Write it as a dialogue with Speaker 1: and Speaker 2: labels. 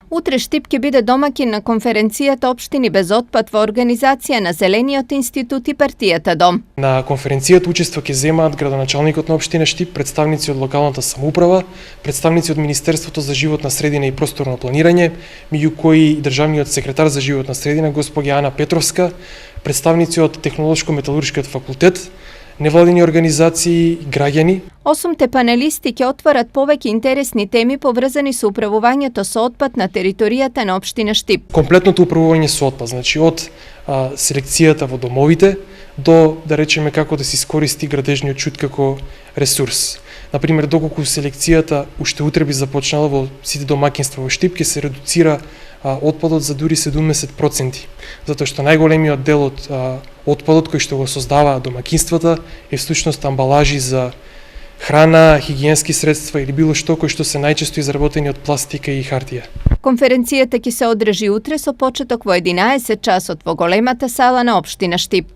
Speaker 1: Утре Штип ќе биде домакин на конференцијата Општини без отпад во организација на Зелениот институт и партијата Дом.
Speaker 2: На конференцијата учество ќе земаат градоначалникот на општина Штип, представници од локалната самоуправа, представници од Министерството за животна средина и просторно планирање, меѓу кои и државниот секретар за животна средина госпоѓа Ана Петровска, представници од Технолошко-металуршкиот факултет, невладини организации и граѓани.
Speaker 1: 8 панелисти ќе отворат повеќе интересни теми поврзани со управувањето со отпад на територијата на општина Штип.
Speaker 2: Комплетното управување со отпад, значи од селекцијата во домовите до, да речеме, како да се искористи градежниот чуд како ресурс. Например, доколку селекцијата уште утре би започнала во сите домакинства во Штип, ќе се редуцира отпадот за дури 70%, затоа што најголемиот дел од отпадот кој што го создава домакинствата е всушност амбалажи за храна, хигиенски средства или било што кој што се најчесто изработени од пластика и хартија.
Speaker 1: Конференцијата ќе се одржи утре со почеток во 11 часот во големата сала на општина Штип.